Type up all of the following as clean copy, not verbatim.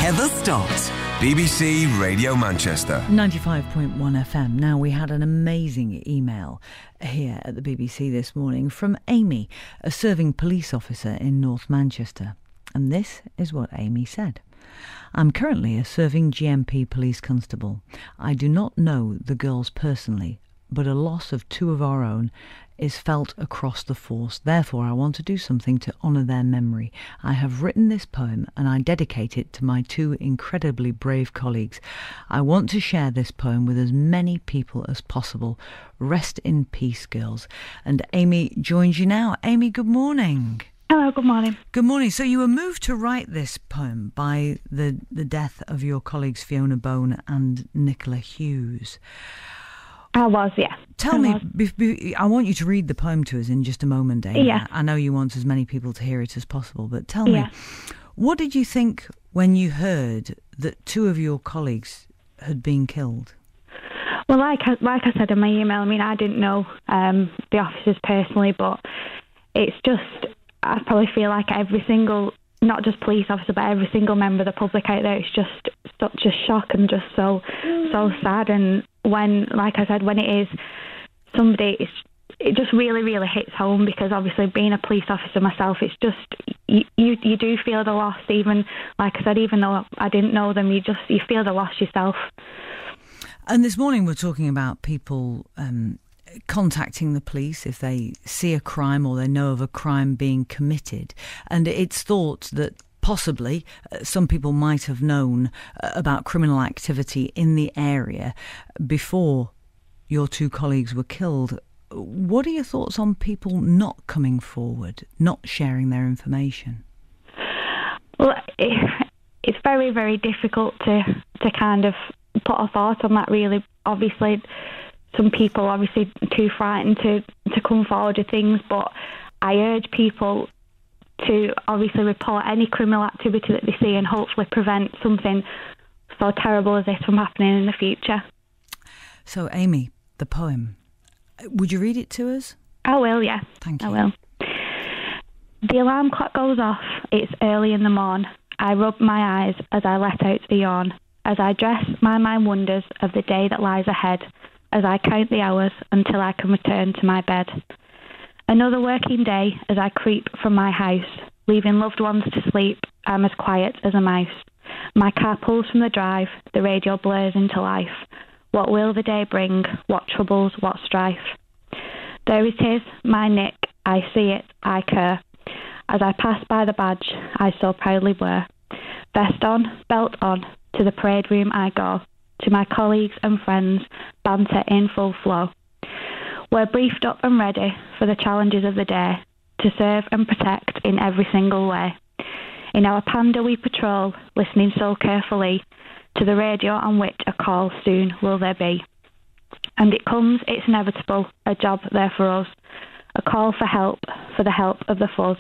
Heather Stott, BBC Radio Manchester. 95.1 FM. Now, we had an amazing email here at the BBC this morning from Amie, a serving police officer in North Manchester. And this is what Amie said. I'm currently a serving GMP police constable. I do not know the girls personally, but a loss of two of our own is felt across the force. Therefore, I want to do something to honour their memory. I have written this poem and I dedicate it to my two incredibly brave colleagues. I want to share this poem with as many people as possible. Rest in peace, girls. And Amie joins you now. Amie, good morning. Hello, good morning. Good morning. So you were moved to write this poem by the death of your colleagues Fiona and Nicola Hughes. I was, yeah. Tell me, I want you to read the poem to us in just a moment, Amie. Yeah. I know you want as many people to hear it as possible, but tell me, what did you think when you heard that two of your colleagues had been killed? Well, like I said in my email, I mean, I didn't know the officers personally, but it's just, I probably feel like every single, not just police officer, but every single member of the public out there, it's just such a shock and just so sad. And when, like I said, when it is somebody, it just really, really hits home, because obviously being a police officer myself, it's just, you do feel the loss, even, like I said, even though I didn't know them, you feel the loss yourself. And this morning we're talking about people contacting the police if they see a crime or they know of a crime being committed. And it's thought that possibly some people might have known about criminal activity in the area before your two colleagues were killed. What are your thoughts on people not coming forward, not sharing their information? Well, it's very, very difficult to kind of put a thought on that, really. Obviously, some people obviously too frightened to come forward with things, but I urge people to obviously report any criminal activity that they see and hopefully prevent something so terrible as this from happening in the future. So, Amie, the poem, would you read it to us? I will, yeah. Thank you. I will. The alarm clock goes off, it's early in the morn. I rub my eyes as I let out a yawn. As I dress, my mind wonders of the day that lies ahead, as I count the hours until I can return to my bed. Another working day as I creep from my house, leaving loved ones to sleep. I'm as quiet as a mouse. My car pulls from the drive, the radio blurs into life. What will the day bring? What troubles, what strife? There it is, my Nick, I see it, I care. As I pass by the badge I so proudly wear. Vest on, belt on, to the parade room I go. To my colleagues and friends, banter in full flow. We're briefed up and ready for the challenges of the day, to serve and protect in every single way. In our Panda we patrol, listening so carefully to the radio on which a call soon will there be. And it comes, it's inevitable, a job there for us, a call for help, for the help of the fuzz.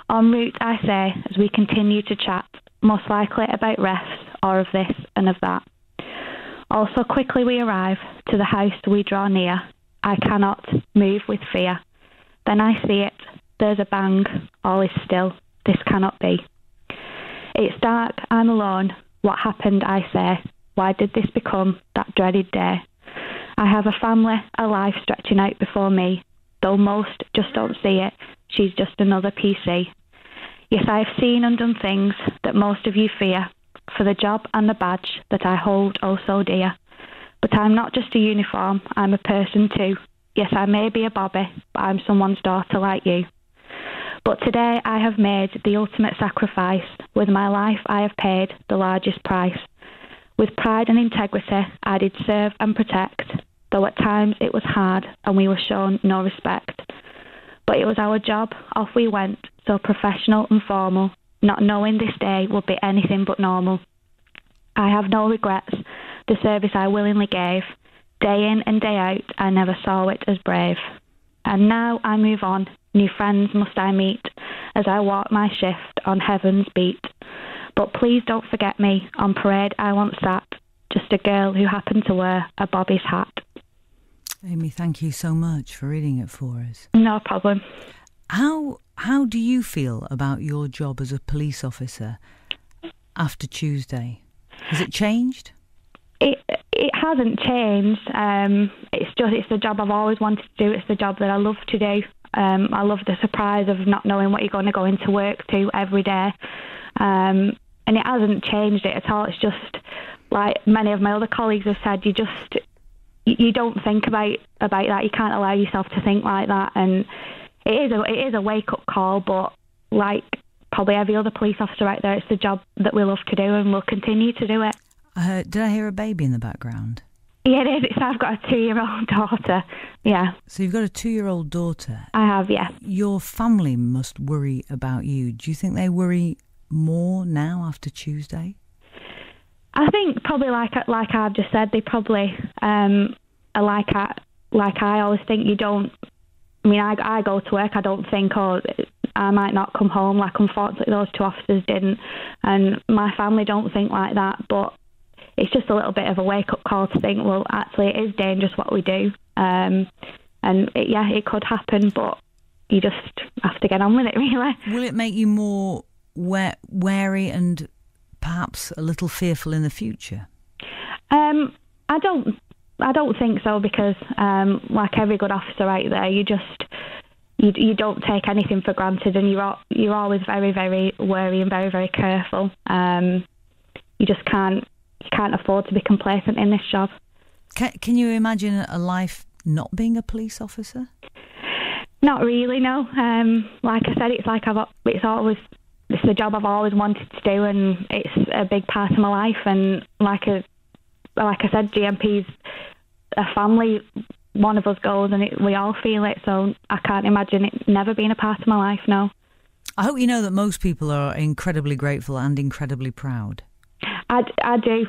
En route, I say, as we continue to chat, most likely about refs or of this and of that. Also quickly we arrive to the house we draw near. I cannot move with fear. Then I see it, there's a bang, all is still, this cannot be. It's dark, I'm alone, what happened I say, why did this become that dreaded day? I have a family, a life stretching out before me, though most just don't see it, she's just another PC. Yes, I have seen and done things that most of you fear, for the job and the badge that I hold oh so dear. But I'm not just a uniform, I'm a person too. Yes, I may be a bobby, but I'm someone's daughter like you. But today I have made the ultimate sacrifice. With my life I have paid the largest price. With pride and integrity I did serve and protect, though at times it was hard and we were shown no respect. But it was our job, off we went, so professional and formal, not knowing this day would be anything but normal. I have no regrets, the service I willingly gave. Day in and day out, I never saw it as brave. And now I move on, new friends must I meet, as I walk my shift on heaven's beat. But please don't forget me, on parade I once sat, just a girl who happened to wear a Bobby's hat. Amie, thank you so much for reading it for us. No problem. How do you feel about your job as a police officer after Tuesday? Has it changed? It hasn't changed. It's the job I've always wanted to do. It's the job that I love to do. I love the surprise of not knowing what you're going to go into work to every day. And it hasn't changed it at all. It's just, like many of my other colleagues have said, you don't think about that. You can't allow yourself to think like that. And it is a wake-up call, but like probably every other police officer out there, it's the job that we love to do, and we'll continue to do it. Did I hear a baby in the background? Yeah, it is. I've got a 2-year-old daughter. Yeah. So you've got a 2-year-old daughter. I have, yeah. Your family must worry about you. Do you think they worry more now after Tuesday? I think probably like I've just said, they probably are like I always think. You don't. I mean, I go to work. I don't think, I might not come home. Like, unfortunately, those 2 officers didn't, and my family don't think like that. But it's just a little bit of a wake-up call to think, well, actually, it is dangerous what we do, and it could happen, but you just have to get on with it, really. Will it make you more wary and perhaps a little fearful in the future? I don't think so, because like every good officer out there, you don't take anything for granted, and you're always very, very wary and very, very careful. You just can't afford to be complacent in this job. Can you imagine a life not being a police officer? Not really, no. Like I said, it's the job I've always wanted to do, and it's a big part of my life. And like I said, GMP's a family. One of us goes, and we all feel it. So I can't imagine it never being a part of my life. No. I hope you know that most people are incredibly grateful and incredibly proud. I do.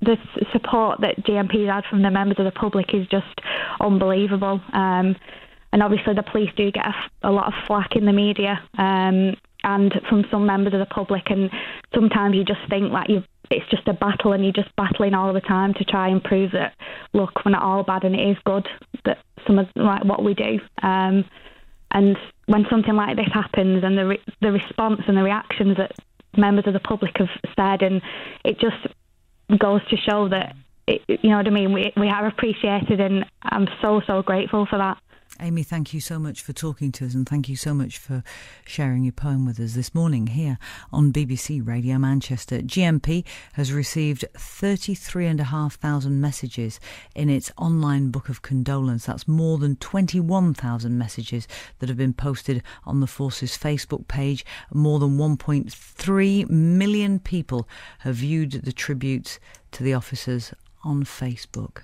The support that GMP's had from the members of the public is just unbelievable. And obviously the police do get a lot of flack in the media and from some members of the public. And sometimes you just think like it's just a battle, and you're just battling all the time to try and prove that, look, we're not all bad, and it is good that some of like what we do. And when something like this happens, and the response and the reactions that members of the public have said, and it just goes to show that, you know what I mean, we are appreciated, and I'm so, so grateful for that. Amie, thank you so much for talking to us, and thank you so much for sharing your poem with us this morning here on BBC Radio Manchester. GMP has received 33,500 messages in its online book of condolence. That's more than 21,000 messages that have been posted on the Force's Facebook page. More than 1.3 million people have viewed the tributes to the officers on Facebook.